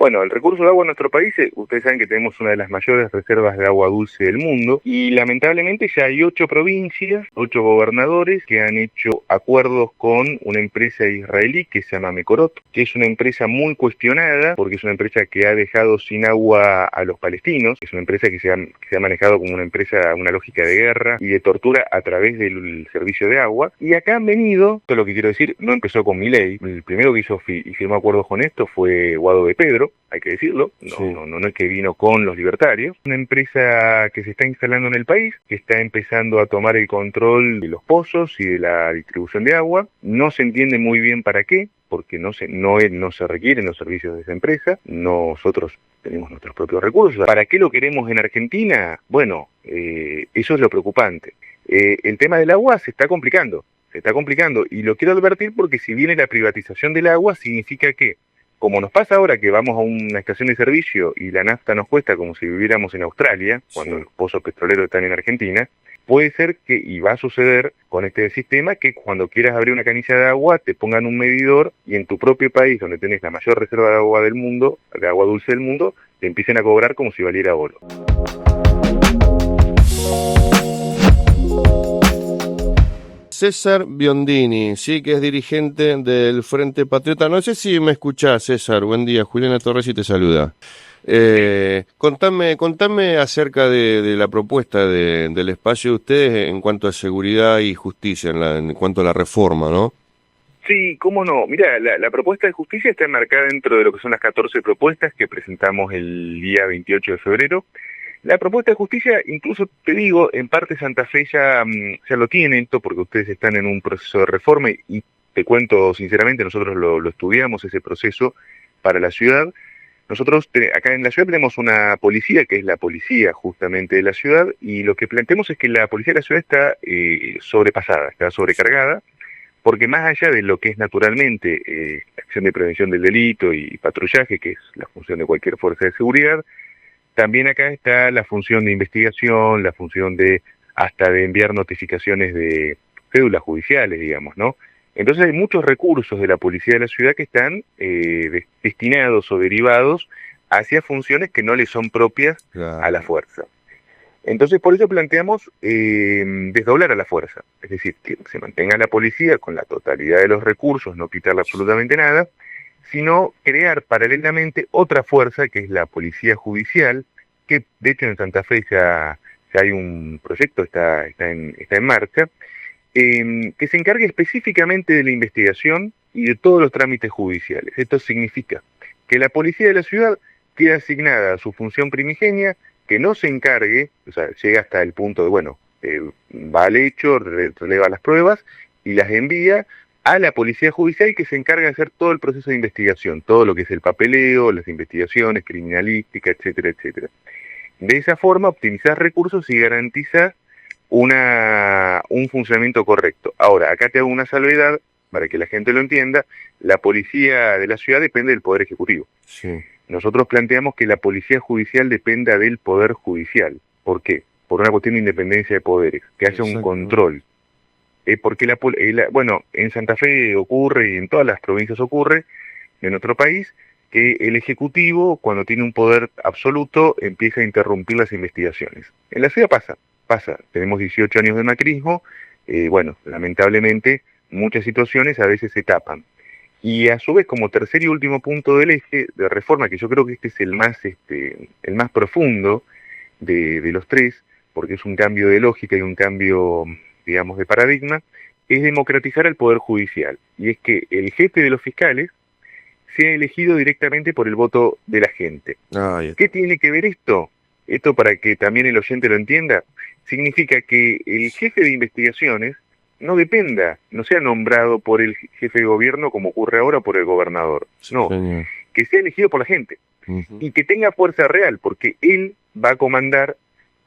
Bueno, el recurso de agua en nuestro país, ustedes saben que tenemos una de las mayores reservas de agua dulce del mundo y lamentablemente ya hay 8 provincias, 8 gobernadores que han hecho acuerdos con una empresa israelí que se llama Mekorot, que es una empresa muy cuestionada porque es una empresa que ha dejado sin agua a los palestinos, es una empresa que se ha manejado como una empresa, una lógica de guerra y de tortura a través del servicio de agua. Y acá han venido, todo lo que quiero decir, no empezó con Milei, el primero que hizo y firmó acuerdos con esto fue Guado de Pedro, hay que decirlo, no es que vino con los libertarios. Una empresa que se está instalando en el país, que está empezando a tomar el control de los pozos y de la distribución de agua. No se entiende muy bien para qué, porque no se requieren los servicios de esa empresa. Nosotros tenemos nuestros propios recursos. ¿Para qué lo queremos en Argentina? Bueno, eso es lo preocupante. El tema del agua se está complicando, y lo quiero advertir porque si viene la privatización del agua, significa que, como nos pasa ahora que vamos a una estación de servicio y la nafta nos cuesta como si viviéramos en Australia, cuando los pozos petroleros están en Argentina, puede ser que, y va a suceder con este sistema, que cuando quieras abrir una canilla de agua te pongan un medidor y en tu propio país, donde tenés la mayor reserva de agua del mundo, de agua dulce del mundo, te empiecen a cobrar como si valiera oro. César Biondini, sí, que es dirigente del Frente Patriota. No sé si me escuchás, César. Buen día, Juliana Torresi te saluda. Contame acerca de la propuesta del espacio de ustedes en cuanto a seguridad y justicia, en cuanto a la reforma, ¿no? Sí, cómo no. Mira, la propuesta de justicia está enmarcada dentro de lo que son las 14 propuestas que presentamos el día 28 de febrero. La propuesta de justicia, incluso te digo, en parte Santa Fe ya lo tiene esto, porque ustedes están en un proceso de reforma y te cuento sinceramente, nosotros lo estudiamos ese proceso para la ciudad. Nosotros acá en la ciudad tenemos una policía que es la policía justamente de la ciudad y lo que planteamos es que la policía de la ciudad está sobrepasada, está sobrecargada, porque más allá de lo que es naturalmente acción de prevención del delito y patrullaje, que es la función de cualquier fuerza de seguridad, también acá está la función de investigación, la función de hasta de enviar notificaciones de cédulas judiciales, digamos, ¿no? Entonces hay muchos recursos de la policía de la ciudad que están destinados o derivados hacia funciones que no le son propias a la fuerza. Entonces por eso planteamos desdoblar a la fuerza, es decir, que se mantenga la policía con la totalidad de los recursos, no quitarle absolutamente nada, sino crear paralelamente otra fuerza que es la policía judicial, que de hecho en Santa Fe ya hay un proyecto, está en marcha, que se encargue específicamente de la investigación y de todos los trámites judiciales. Esto significa que la policía de la ciudad queda asignada a su función primigenia, que no se encargue, o sea, llega hasta el punto de, bueno, va al hecho, releva las pruebas y las envía a la policía judicial que se encarga de hacer todo el proceso de investigación, todo lo que es el papeleo, las investigaciones, criminalística, etcétera, etcétera. De esa forma optimizar recursos y garantizar un funcionamiento correcto. Ahora, acá te hago una salvedad para que la gente lo entienda, la policía de la ciudad depende del Poder Ejecutivo. Sí. Nosotros planteamos que la policía judicial dependa del Poder Judicial. ¿Por qué? Por una cuestión de independencia de poderes, que haya un control. Porque bueno, en Santa Fe ocurre y en todas las provincias ocurre, en nuestro país, que el Ejecutivo, cuando tiene un poder absoluto, empieza a interrumpir las investigaciones. En la ciudad pasa. Tenemos 18 años de macrismo, bueno, lamentablemente muchas situaciones a veces se tapan. Y a su vez, como tercer y último punto del eje de reforma, que yo creo que este es el más profundo de los tres, porque es un cambio de lógica y un cambio, digamos, de paradigma, es democratizar el Poder Judicial. Y es que el jefe de los fiscales sea elegido directamente por el voto de la gente. ¿Qué tiene que ver esto? Esto, para que también el oyente lo entienda, significa que el jefe de investigaciones no sea nombrado por el jefe de gobierno como ocurre ahora por el gobernador. No, señor. Que sea elegido por la gente. Y que tenga fuerza real, porque él va a comandar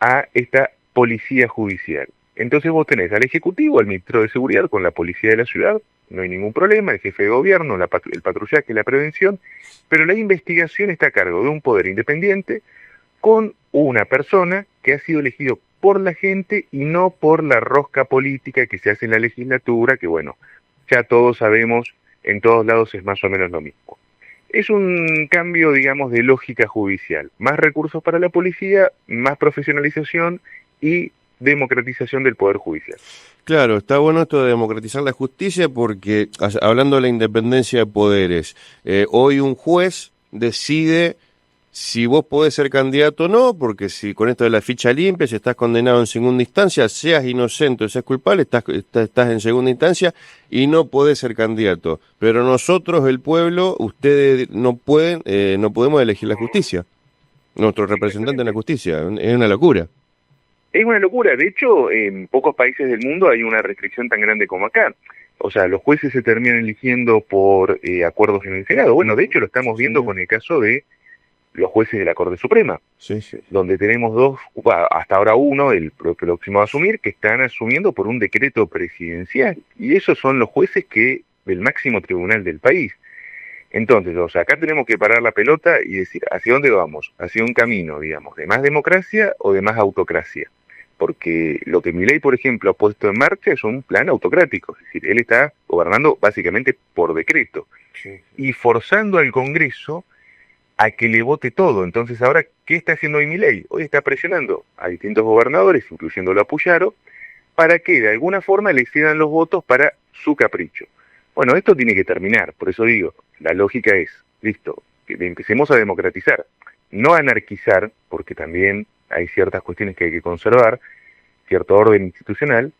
a esta policía judicial. Entonces vos tenés al Ejecutivo, al Ministro de Seguridad con la policía de la ciudad, no hay ningún problema, el jefe de gobierno, el patrullaje, la prevención, pero la investigación está a cargo de un poder independiente con una persona que ha sido elegido por la gente y no por la rosca política que se hace en la legislatura, que bueno, ya todos sabemos, en todos lados es más o menos lo mismo. Es un cambio, digamos, de lógica judicial. Más recursos para la policía, más profesionalización y democratización del Poder Judicial. Claro, está bueno esto de democratizar la justicia porque, hablando de la independencia de poderes, hoy un juez decide si vos podés ser candidato o no, porque si con esto de la ficha limpia, si estás condenado en segunda instancia, seas inocente o seas culpable, estás en segunda instancia y no podés ser candidato. Pero nosotros, el pueblo, ustedes no pueden, no podemos elegir la justicia, nuestro representante en la justicia, es una locura. Es una locura. De hecho, en pocos países del mundo hay una restricción tan grande como acá. O sea, los jueces se terminan eligiendo por acuerdos en el Senado. Bueno, de hecho lo estamos viendo con el caso de los jueces de la Corte Suprema, Sí, sí. donde tenemos dos, hasta ahora uno, el próximo a asumir, que están asumiendo por un decreto presidencial. Y esos son los jueces del máximo tribunal del país. Entonces, o sea, acá tenemos que parar la pelota y decir, ¿hacia dónde vamos? Hacia un camino, digamos, de más democracia o de más autocracia. Porque lo que Milei, por ejemplo, ha puesto en marcha es un plan autocrático. Es decir, él está gobernando básicamente por decreto. Sí. Y forzando al Congreso a que le vote todo. Entonces, ahora, ¿qué está haciendo hoy Milei? Hoy está presionando a distintos gobernadores, incluyéndolo a Puyaro, para que de alguna forma le cedan los votos para su capricho. Bueno, esto tiene que terminar, por eso digo, la lógica es, listo, que empecemos a democratizar, no anarquizar, porque también hay ciertas cuestiones que hay que conservar, cierto orden institucional,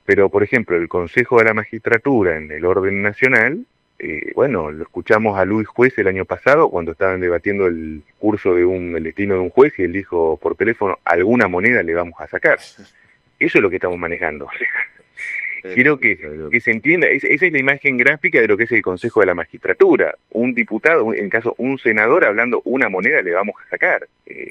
pero por ejemplo, el Consejo de la Magistratura en el orden nacional, bueno, lo escuchamos a Luis Juez el año pasado cuando estaban debatiendo el curso de el destino de un juez y él dijo por teléfono, alguna moneda le vamos a sacar. Eso es lo que estamos manejando. Quiero que se entienda, esa es la imagen gráfica de lo que es el Consejo de la Magistratura. Un diputado, en caso un senador, hablando una moneda le vamos a sacar.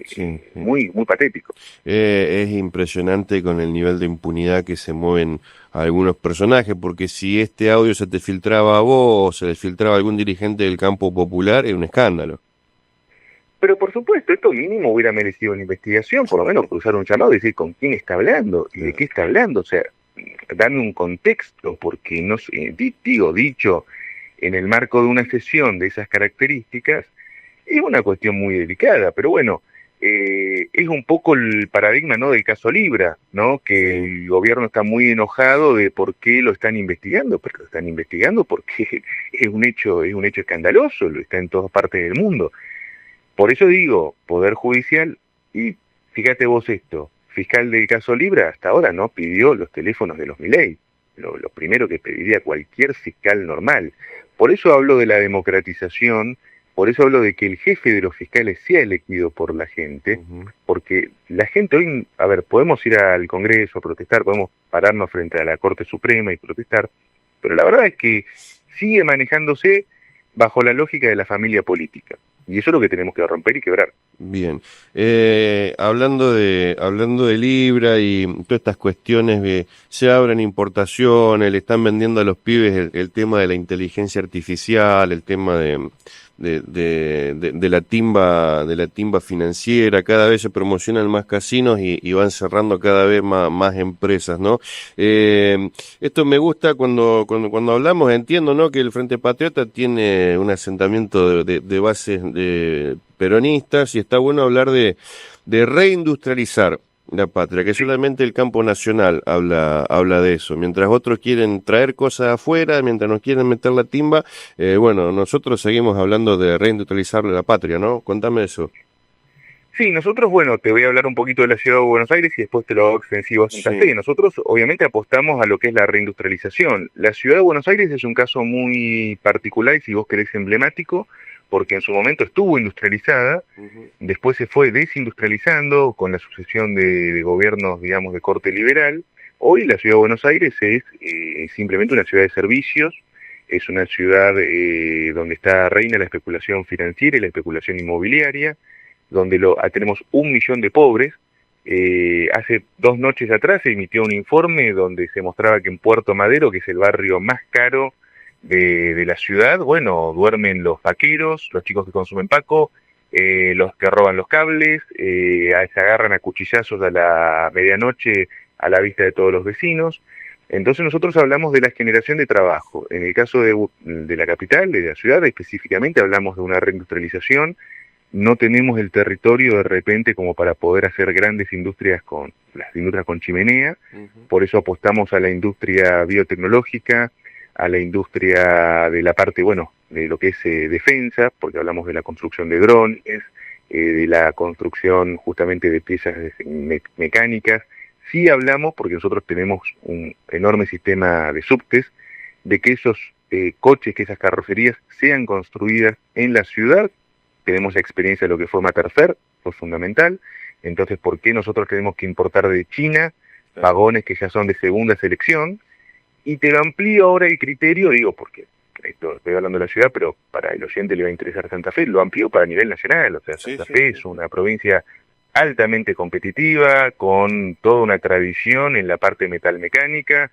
Sí. Muy patético. Es impresionante con el nivel de impunidad que se mueven algunos personajes, porque si este audio se te filtraba a vos o se le filtraba a algún dirigente del campo popular, es un escándalo. Pero por supuesto, esto mínimo hubiera merecido una investigación, por lo menos cruzar un llamado y decir con quién está hablando y de qué está hablando, o sea, darme un contexto, porque no sé, dicho en el marco de una sesión de esas características, es una cuestión muy delicada, pero bueno, es un poco el paradigma, ¿no?, del caso Libra, ¿no?, que el gobierno está muy enojado de por qué lo están investigando, pero lo están investigando porque es un hecho escandaloso, lo está en todas partes del mundo. Por eso digo, Poder Judicial, y fíjate vos esto, fiscal del caso Libra hasta ahora no pidió los teléfonos de los Milei, lo primero que pediría cualquier fiscal normal. Por eso hablo de la democratización, por eso hablo de que el jefe de los fiscales sea elegido por la gente, porque la gente hoy, a ver, podemos ir al Congreso a protestar, podemos pararnos frente a la Corte Suprema y protestar, pero la verdad es que sigue manejándose bajo la lógica de la familia política. Y eso es lo que tenemos que romper y quebrar. Bien. Hablando de Libra y todas estas cuestiones, se abren importaciones, le están vendiendo a los pibes el tema de la inteligencia artificial, el tema de la timba financiera, cada vez se promocionan más casinos y van cerrando cada vez más empresas, ¿no? Esto me gusta cuando hablamos, entiendo, ¿no?, que el Frente Patriota tiene un asentamiento de bases peronistas y está bueno hablar de reindustrializar la patria, que solamente el campo nacional habla de eso, mientras otros quieren traer cosas afuera, mientras nos quieren meter la timba, bueno, nosotros seguimos hablando de reindustrializar la patria, ¿no? Contame eso. Sí, nosotros, bueno, te voy a hablar un poquito de la ciudad de Buenos Aires y después te lo hago extensivo a Santa Fe. Nosotros, obviamente, apostamos a lo que es la reindustrialización. La ciudad de Buenos Aires es un caso muy particular y, si vos querés, emblemático, porque en su momento estuvo industrializada, después se fue desindustrializando con la sucesión de gobiernos, digamos, de corte liberal. Hoy la ciudad de Buenos Aires es simplemente una ciudad de servicios, es una ciudad donde reina la especulación financiera y la especulación inmobiliaria, donde tenemos 1 millón de pobres. Hace 2 noches atrás se emitió un informe donde se mostraba que en Puerto Madero, que es el barrio más caro de la ciudad, bueno, duermen los vaqueros, los chicos que consumen paco, los que roban los cables, se agarran a cuchillazos a la medianoche a la vista de todos los vecinos. Entonces nosotros hablamos de la generación de trabajo. En el caso de la capital, de la ciudad, específicamente hablamos de una reindustrialización. No tenemos el territorio de repente como para poder hacer grandes industrias con las industrias con chimenea. Por eso apostamos a la industria biotecnológica, a la industria de la parte, bueno, de lo que es defensa, porque hablamos de la construcción de drones, de la construcción justamente de piezas mecánicas. Sí hablamos, porque nosotros tenemos un enorme sistema de subtes, de que esos coches, que esas carrocerías sean construidas en la ciudad. Tenemos la experiencia de lo que fue Materfer, fue fundamental. Entonces, ¿por qué nosotros tenemos que importar de China vagones que ya son de segunda selección? Y te lo amplío ahora el criterio, digo, porque esto estoy hablando de la ciudad, pero para el oyente le va a interesar Santa Fe, lo amplío para nivel nacional. O sea, Santa Fe es una provincia altamente competitiva, con toda una tradición en la parte metalmecánica,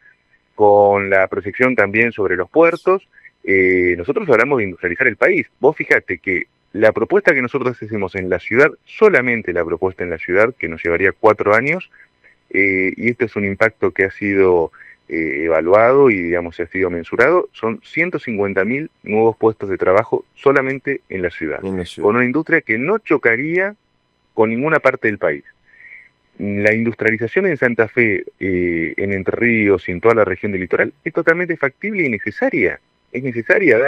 con la proyección también sobre los puertos. Nosotros hablamos de industrializar el país. Vos fíjate que la propuesta que nosotros hacemos en la ciudad, solamente la propuesta en la ciudad, que nos llevaría 4 años, y esto es un impacto que ha sido evaluado y, digamos, ha sido mensurado, son 150.000 nuevos puestos de trabajo solamente en la ciudad, con una industria que no chocaría con ninguna parte del país. La industrialización en Santa Fe, en Entre Ríos y en toda la región del litoral es totalmente factible y necesaria. Es necesaria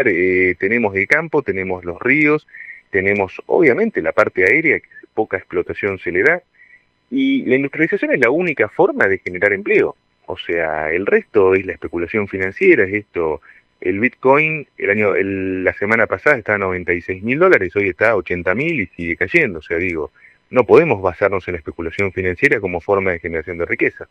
tenemos el campo, tenemos los ríos, tenemos obviamente la parte aérea, que poca explotación se le da, y la industrialización es la única forma de generar empleo. O sea, el resto es la especulación financiera, es esto. El Bitcoin la semana pasada estaba a $96.000, hoy está a 80.000 y sigue cayendo. O sea, digo, no podemos basarnos en la especulación financiera como forma de generación de riqueza.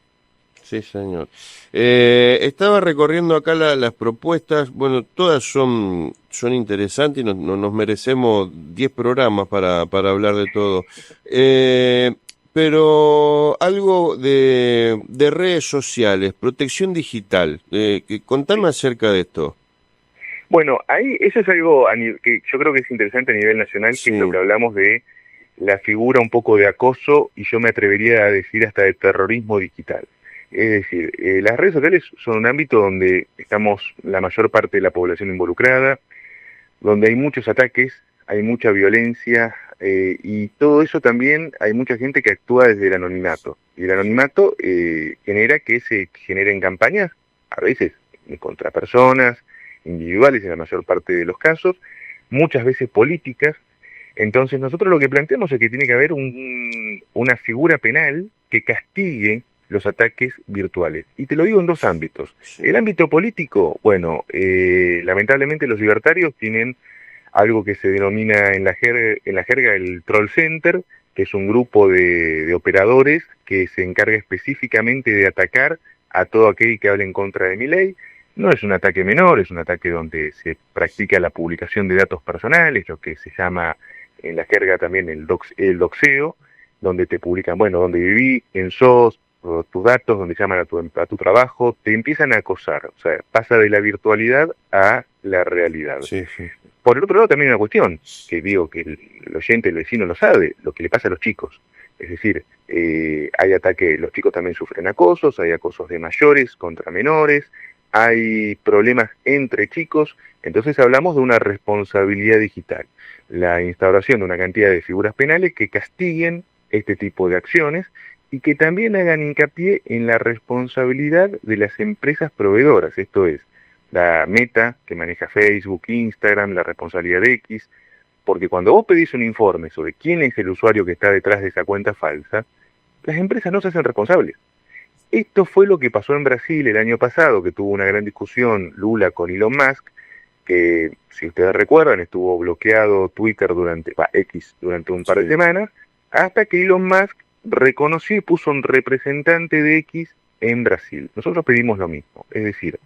Sí, señor. Estaba recorriendo acá las propuestas. Bueno, todas son interesantes y nos merecemos 10 programas para hablar de todo. Pero algo de redes sociales, protección digital. Contame acerca de esto. Bueno, ahí eso es algo que yo creo que es interesante a nivel nacional, que es lo que hablamos de la figura un poco de acoso, y yo me atrevería a decir hasta de terrorismo digital. Es decir, las redes sociales son un ámbito donde estamos la mayor parte de la población involucrada, donde hay muchos ataques, hay mucha violencia, y todo eso también hay mucha gente que actúa desde el anonimato. Y el anonimato genera que se generen campañas, a veces contra personas individuales en la mayor parte de los casos, muchas veces políticas. Entonces nosotros lo que planteamos es que tiene que haber una figura penal que castigue los ataques virtuales. Y te lo digo en 2 ámbitos. El ámbito político, bueno, lamentablemente los libertarios tienen algo que se denomina en la jerga el troll center, que es un grupo de operadores que se encarga específicamente de atacar a todo aquel que hable en contra de mi ley. No es un ataque menor, es un ataque donde se practica la publicación de datos personales, lo que se llama en la jerga también el doxeo, donde te publican, bueno, dónde viví, quién sos, tus datos, donde llaman a tu trabajo, te empiezan a acosar. O sea, pasa de la virtualidad a la realidad. Sí. Por el otro lado, también hay una cuestión, que digo que el oyente, el vecino lo sabe, lo que le pasa a los chicos. Es decir, hay ataques, los chicos también sufren acosos, hay acosos de mayores contra menores, hay problemas entre chicos. Entonces hablamos de una responsabilidad digital, la instauración de una cantidad de figuras penales que castiguen este tipo de acciones y que también hagan hincapié en la responsabilidad de las empresas proveedoras, esto es, la Meta, que maneja Facebook, Instagram, la responsabilidad de X, porque cuando vos pedís un informe sobre quién es el usuario que está detrás de esa cuenta falsa, las empresas no se hacen responsables. Esto fue lo que pasó en Brasil el año pasado, que tuvo una gran discusión Lula con Elon Musk, que, si ustedes recuerdan, estuvo bloqueado Twitter X durante un par de semanas, hasta que Elon Musk reconoció y puso un representante de X en Brasil. Nosotros pedimos lo mismo, es decir,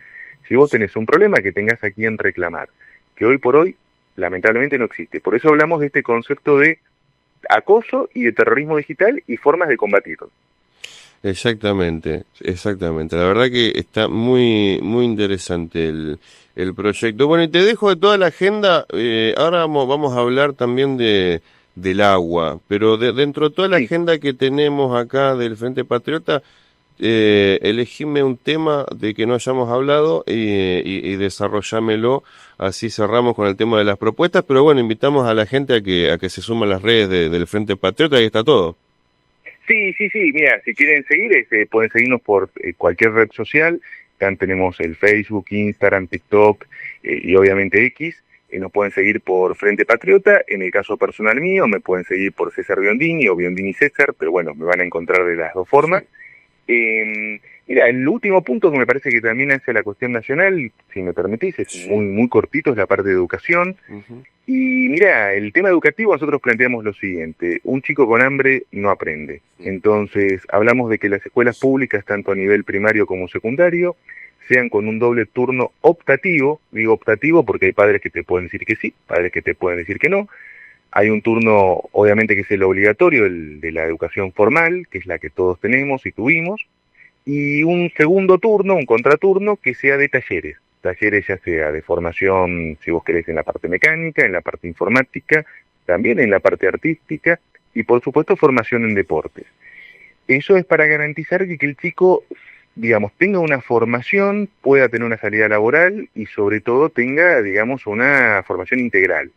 si vos tenés un problema, que tengas a quien reclamar, que hoy por hoy lamentablemente no existe. Por eso hablamos de este concepto de acoso y de terrorismo digital y formas de combatirlo. Exactamente. La verdad que está muy interesante el proyecto. Bueno, y te dejo de toda la agenda. Ahora vamos a hablar también del agua, pero dentro de toda la agenda que tenemos acá del Frente Patriota, elegime un tema de que no hayamos hablado y desarrollámelo, así cerramos con el tema de las propuestas, pero bueno, invitamos a la gente a que se sume a las redes del Frente Patriota, ahí está todo. Sí, sí, sí, mira, si quieren seguir, pueden seguirnos por cualquier red social. Tenemos el Facebook, Instagram, TikTok y obviamente X. Nos pueden seguir por Frente Patriota. En el caso personal mío, me pueden seguir por César Biondini o Biondini César, pero bueno, me van a encontrar de las dos formas. Mira, el último punto que me parece que también hace la cuestión nacional, si me permitís, es muy, muy cortito, es la parte de educación. Y mira, el tema educativo nosotros planteamos lo siguiente: un chico con hambre no aprende. Entonces hablamos de que las escuelas públicas, tanto a nivel primario como secundario, sean con un doble turno optativo. Digo optativo porque hay padres que te pueden decir que sí, padres que te pueden decir que no. Hay un turno, obviamente, que es el obligatorio, el de la educación formal, que es la que todos tenemos y tuvimos, y un segundo turno, un contraturno, que sea de talleres. Talleres ya sea de formación, si vos querés, en la parte mecánica, en la parte informática, también en la parte artística, y por supuesto formación en deportes. Eso es para garantizar que el chico, digamos, tenga una formación, pueda tener una salida laboral y sobre todo tenga, digamos, una formación integral.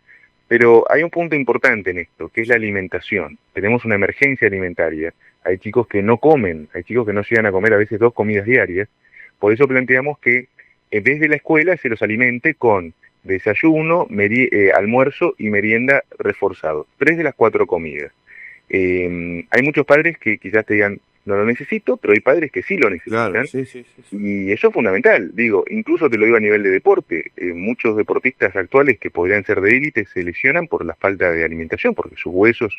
Pero hay un punto importante en esto, que es la alimentación. Tenemos una emergencia alimentaria. Hay chicos que no comen, hay chicos que no llegan a comer a veces 2 comidas diarias. Por eso planteamos que en vez de la escuela se los alimente con desayuno, almuerzo y merienda reforzado. 3 de las 4 comidas. Hay muchos padres que quizás te digan, no lo necesito, pero hay padres que sí lo necesitan. Claro, sí, sí, sí, sí. Y eso es fundamental, digo, incluso te lo digo a nivel de deporte. Muchos deportistas actuales que podrían ser de élite se lesionan por la falta de alimentación, porque sus huesos,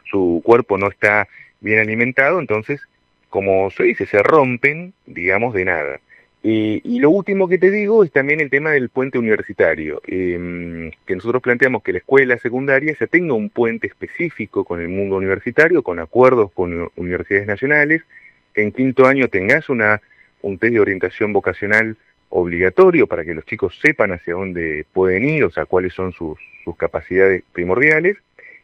su cuerpo no está bien alimentado, entonces, como se dice, se rompen, digamos, de nada. Y lo último que te digo es también el tema del puente universitario, que nosotros planteamos que la escuela secundaria ya tenga un puente específico con el mundo universitario, con acuerdos con universidades nacionales, que en quinto año tengas un test de orientación vocacional obligatorio para que los chicos sepan hacia dónde pueden ir, o sea, cuáles son sus capacidades primordiales,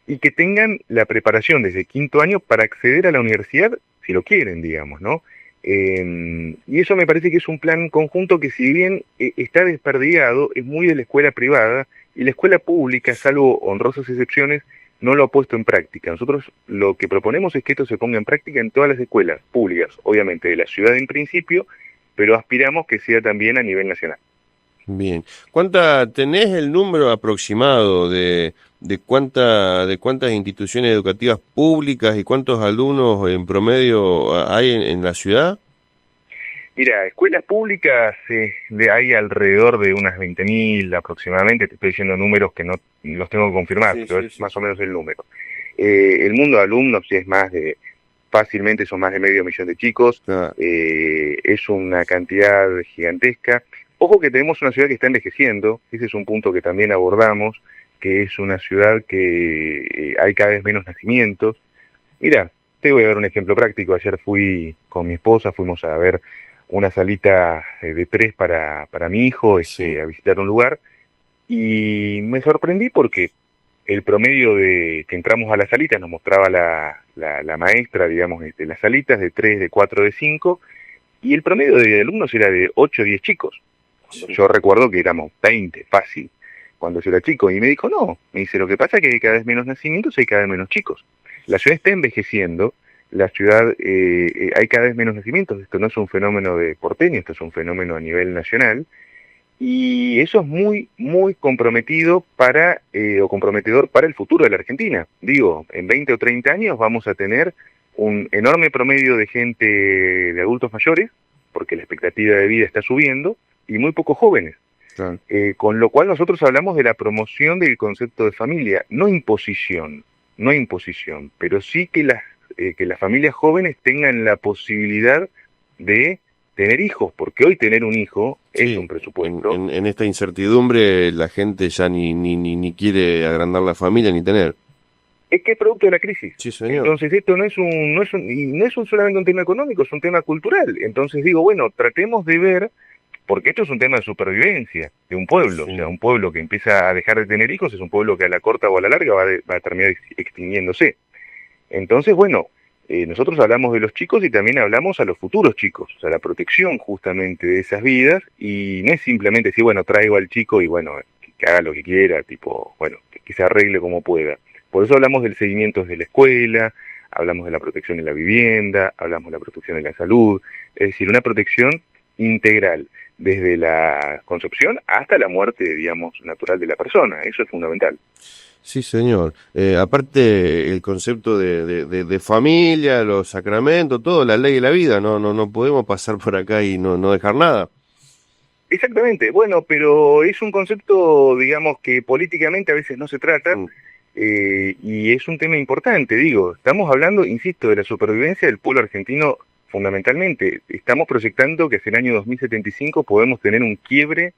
y que tengan la preparación desde quinto año para acceder a la universidad, si lo quieren, digamos, ¿no? Y eso me parece que es un plan conjunto que, si bien está desperdigado, es muy de la escuela privada, y la escuela pública, salvo honrosas excepciones, no lo ha puesto en práctica. Nosotros lo que proponemos es que esto se ponga en práctica en todas las escuelas públicas, obviamente de la ciudad en principio, pero aspiramos que sea también a nivel nacional. Bien. ¿Tenés el número aproximado de cuántas instituciones educativas públicas y cuántos alumnos en promedio hay en la ciudad? Mira, escuelas públicas hay alrededor de unas 20.000 aproximadamente. Te estoy diciendo números que no los tengo que confirmar, Sí, pero sí, es sí, más o sí. menos el número. El mundo de alumnos sí es fácilmente son más de 500.000 de chicos. Claro. Es una cantidad gigantesca. Ojo que tenemos una ciudad que está envejeciendo, ese es un punto que también abordamos, que es una ciudad que hay cada vez menos nacimientos. Mira, te voy a dar un ejemplo práctico. Ayer fui con mi esposa, fuimos a ver una salita de 3 para mi hijo, Sí. a visitar un lugar, y me sorprendí porque el promedio de que entramos a las salitas nos mostraba la maestra, digamos, de las salitas, de 3, de 4, de 5, y el promedio de alumnos era de 8 o 10 chicos. Sí. Yo recuerdo que éramos 20, fácil, cuando yo era chico, y me dijo, no, me dice, lo que pasa es que hay cada vez menos nacimientos y hay cada vez menos chicos. La ciudad está envejeciendo, la ciudad, hay cada vez menos nacimientos, esto no es un fenómeno de porteño, esto es un fenómeno a nivel nacional, y eso es muy, muy comprometido o comprometedor para el futuro de la Argentina. Digo, en 20 o 30 años vamos a tener un enorme promedio de gente, de adultos mayores, porque la expectativa de vida está subiendo, y muy pocos jóvenes. Claro. Con lo cual nosotros hablamos de la promoción del concepto de familia, no imposición, pero sí que las familias jóvenes tengan la posibilidad de tener hijos, porque hoy tener un hijo es un Sí, presupuesto. en esta incertidumbre la gente ya ni quiere agrandar la familia ni tener. Es que es producto de la crisis. Sí, señor. Entonces esto no es solamente un tema económico, es un tema cultural. Entonces digo, bueno, tratemos de ver, porque esto es un tema de supervivencia de un pueblo. Sí. O sea, un pueblo que empieza a dejar de tener hijos es un pueblo que a la corta o a la larga va a terminar extinguiéndose. Entonces, bueno, nosotros hablamos de los chicos y también hablamos a los futuros chicos, o sea, la protección justamente de esas vidas, y no es simplemente decir, bueno, traigo al chico y bueno, que haga lo que quiera, tipo, bueno, que se arregle como pueda. Por eso hablamos del seguimiento desde la escuela, hablamos de la protección en la vivienda, hablamos de la protección en la salud, es decir, una protección integral, desde la concepción hasta la muerte, digamos, natural de la persona, eso es fundamental. Sí, señor. Aparte, el concepto de familia, los sacramentos, todo, la ley de la vida, no podemos pasar por acá y no dejar nada. Exactamente, bueno, pero es un concepto, digamos, que políticamente a veces no se trata, Mm, y es un tema importante, digo, estamos hablando, insisto, de la supervivencia del pueblo argentino fundamentalmente. Estamos proyectando que hacia el año 2075 podemos tener un quiebre,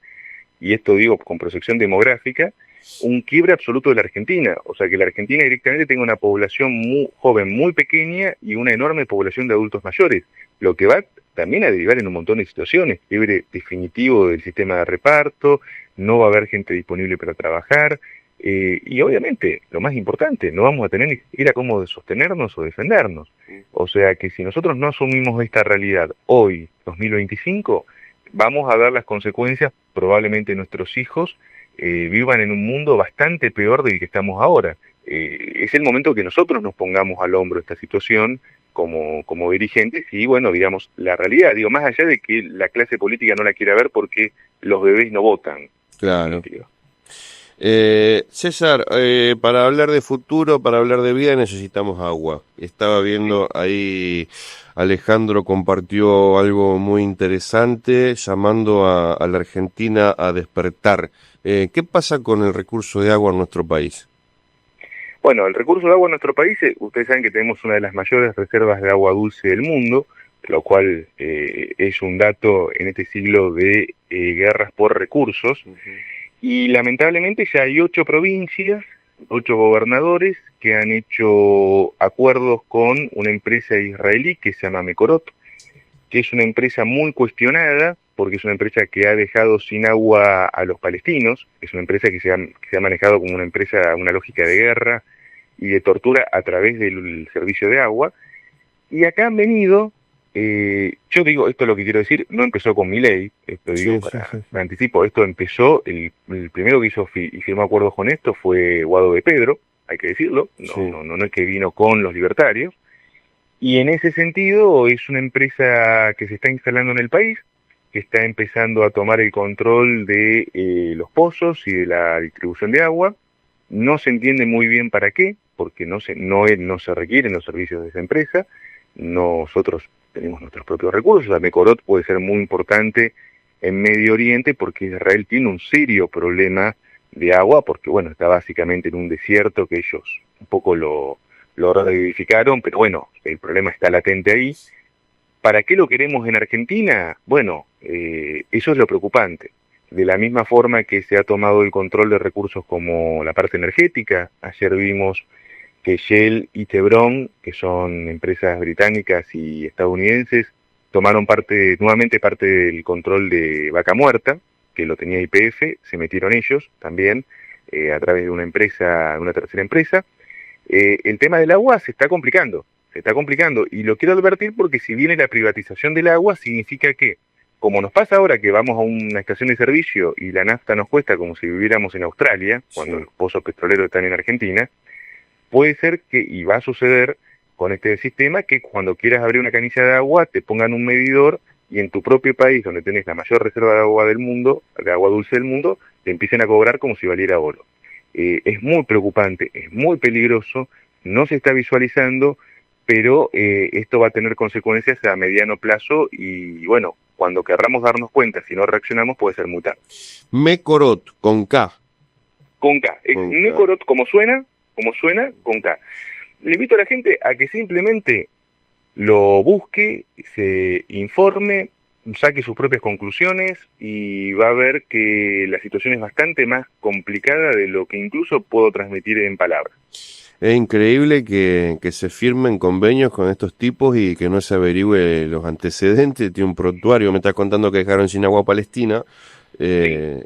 y esto digo con proyección demográfica, un quiebre absoluto de la Argentina, o sea que la Argentina directamente tenga una población muy joven, muy pequeña, y una enorme población de adultos mayores, lo que va también a derivar en un montón de situaciones, quiebre definitivo del sistema de reparto, no va a haber gente disponible para trabajar, y obviamente, lo más importante, no vamos a tener ni siquiera cómo sostenernos o defendernos. O sea que si nosotros no asumimos esta realidad hoy, 2025, vamos a ver las consecuencias, probablemente nuestros hijos vivan en un mundo bastante peor del que estamos ahora. Es el momento que nosotros nos pongamos al hombro esta situación como dirigentes y, bueno, digamos, la realidad, digo, más allá de que la clase política no la quiera ver porque los bebés no votan, en claro. definitiva. César, para hablar de futuro, para hablar de vida, necesitamos agua. Estaba Sí. viendo ahí, Alejandro compartió algo muy interesante, llamando a la Argentina a despertar. ¿Qué pasa con el recurso de agua en nuestro país? Bueno, el recurso de agua en nuestro país, ustedes saben que tenemos una de las mayores reservas de agua dulce del mundo, lo cual es un dato en este siglo de guerras por recursos. Ujú. Y lamentablemente ya hay 8 provincias, 8 gobernadores que han hecho acuerdos con una empresa israelí que se llama Mekorot, que es una empresa muy cuestionada porque es una empresa que ha dejado sin agua a los palestinos, es una empresa que se ha manejado como una empresa, una lógica de guerra y de tortura a través del servicio de agua. Y acá han venido, yo digo, esto es lo que quiero decir, no empezó con Milei, esto digo Sí, sí, para, sí, sí. me anticipo, esto empezó, el primero que hizo y firmó acuerdos con esto fue Guado de Pedro, hay que decirlo, Sí. no es que vino con los libertarios, y en ese sentido es una empresa que se está instalando en el país, que está empezando a tomar el control de los pozos y de la distribución de agua. No se entiende muy bien para qué, porque no se requieren los servicios de esa empresa. Nosotros tenemos nuestros propios recursos. La Mekorot puede ser muy importante en Medio Oriente porque Israel tiene un serio problema de agua, porque bueno, está básicamente en un desierto que ellos un poco lo reedificaron, pero bueno, el problema está latente ahí. ¿Para qué lo queremos en Argentina? Bueno, eso es lo preocupante. De la misma forma que se ha tomado el control de recursos como la parte energética, ayer vimos que Shell y Chevron, que son empresas británicas y estadounidenses, tomaron nuevamente parte del control de Vaca Muerta, que lo tenía YPF, se metieron ellos también, a través de una empresa, de una tercera empresa. El tema del agua se está complicando, y lo quiero advertir porque si viene la privatización del agua, significa que, como nos pasa ahora que vamos a una estación de servicio y la nafta nos cuesta como si viviéramos en Australia, cuando Sí. los pozos petroleros están en Argentina, puede ser que, y va a suceder con este sistema, que cuando quieras abrir una canilla de agua te pongan un medidor y en tu propio país, donde tenés la mayor reserva de agua del mundo, de agua dulce del mundo, te empiecen a cobrar como si valiera oro. Es muy preocupante, es muy peligroso, no se está visualizando, pero esto va a tener consecuencias a mediano plazo y bueno, cuando querramos darnos cuenta, si no reaccionamos, puede ser muy tarde. Mecorot, con K. Con K, es Con K. Mekorot como suena, con K. Le invito a la gente a que simplemente lo busque, se informe, saque sus propias conclusiones y va a ver que la situación es bastante más complicada de lo que incluso puedo transmitir en palabras. Es increíble que se firmen convenios con estos tipos y que no se averigüe los antecedentes. Tiene un prontuario, me está contando que dejaron sin agua a Palestina. Sí.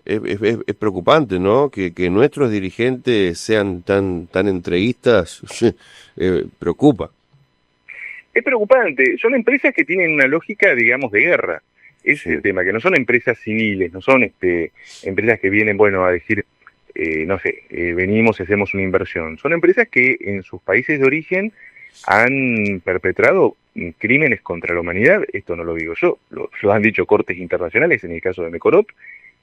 Es preocupante, ¿no? Que nuestros dirigentes sean tan entreguistas, preocupa. Es preocupante, son empresas que tienen una lógica, digamos, de guerra. Ese es el tema, que no son empresas civiles, no son empresas que vienen, bueno, a decir, no sé, venimos y hacemos una inversión. Son empresas que en sus países de origen han perpetrado crímenes contra la humanidad. Esto no lo digo yo, lo han dicho cortes internacionales en el caso de Mecorot,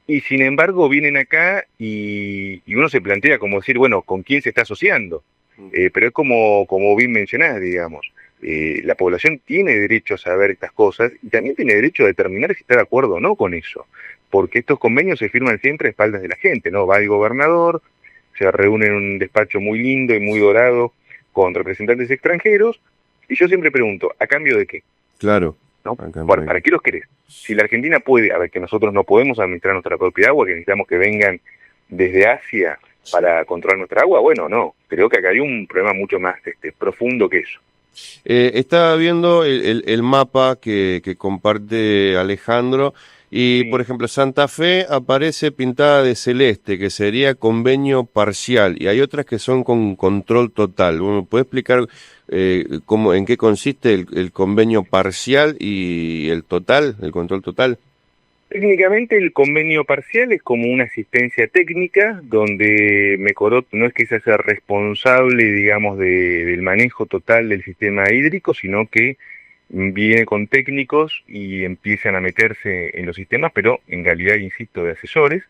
y sin embargo vienen acá y uno se plantea como decir, bueno, ¿con quién se está asociando? Pero es como bien mencionás, digamos, la población tiene derecho a saber estas cosas y también tiene derecho a determinar si está de acuerdo o no con eso, porque estos convenios se firman siempre a espaldas de la gente, ¿no? Va el gobernador, se reúne en un despacho muy lindo y muy dorado con representantes extranjeros, y yo siempre pregunto, ¿a cambio de qué? Claro. ¿No? ¿Para qué los querés? Si la Argentina puede, a ver, que nosotros no podemos administrar nuestra propia agua, que necesitamos que vengan desde Asia para controlar nuestra agua, bueno, no, creo que acá hay un problema mucho más profundo que eso. Estaba viendo el mapa que comparte Alejandro y, Sí. por ejemplo, Santa Fe aparece pintada de celeste, que sería convenio parcial, y hay otras que son con control total. ¿Me puede explicar en qué consiste el convenio parcial y el total, el control total? Técnicamente el convenio parcial es como una asistencia técnica donde Mecorot no es que se hace responsable, digamos, del manejo total del sistema hídrico, sino que viene con técnicos y empiezan a meterse en los sistemas, pero en calidad, insisto, de asesores.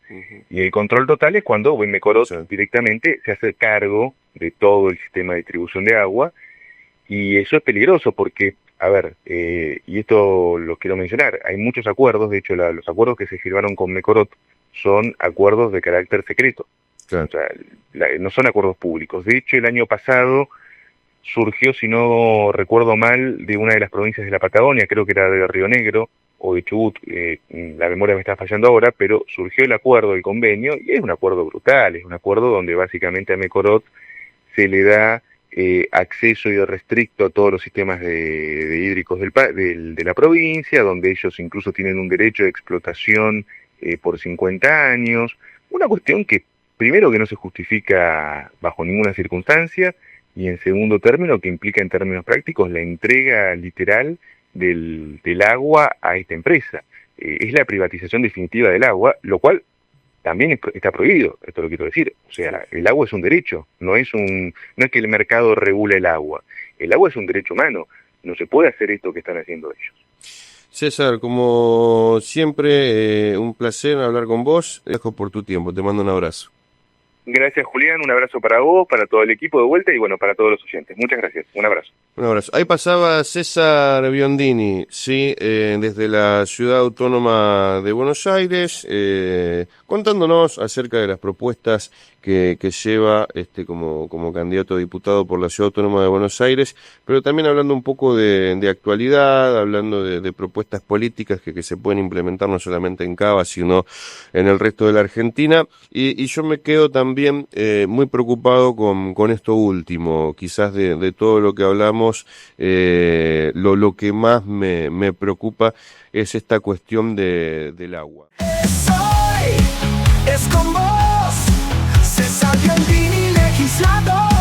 Y el control total es cuando Mecorot directamente se hace cargo de todo el sistema de distribución de agua, y eso es peligroso porque, a ver, y esto lo quiero mencionar, hay muchos acuerdos, de hecho los acuerdos que se firmaron con Mecorot son acuerdos de carácter secreto, Claro. o sea, no son acuerdos públicos. De hecho, el año pasado surgió, si no recuerdo mal, de una de las provincias de la Patagonia, creo que era de Río Negro o de Chubut, la memoria me está fallando ahora, pero surgió el acuerdo, el convenio, y es un acuerdo brutal, es un acuerdo donde básicamente a Mecorot se le da acceso irrestricto a todos los sistemas de hídricos de la provincia, donde ellos incluso tienen un derecho de explotación por 50 años, una cuestión que primero que no se justifica bajo ninguna circunstancia, y en segundo término que implica en términos prácticos la entrega literal del agua a esta empresa. Es la privatización definitiva del agua, lo cual también está prohibido, esto lo quiero decir. O sea, el agua es un derecho, no es que el mercado regule el agua es un derecho humano, no se puede hacer esto que están haciendo ellos. César, como siempre, un placer hablar con vos. Dejo por tu tiempo, te mando un abrazo. Gracias, Julián, un abrazo para vos, para todo el equipo de vuelta y bueno, para todos los oyentes. Muchas gracias, un abrazo. Un abrazo. Ahí pasaba César Biondini, sí, desde la Ciudad Autónoma de Buenos Aires, contándonos acerca de las propuestas que lleva como candidato a diputado por la Ciudad Autónoma de Buenos Aires, pero también hablando un poco de actualidad, hablando de propuestas políticas que se pueden implementar no solamente en Cava, sino en el resto de la Argentina. Y yo me quedo también muy preocupado con esto último, quizás de todo lo que hablamos, lo que más me preocupa es esta cuestión del agua. Es con vos, César Biondini, legislador.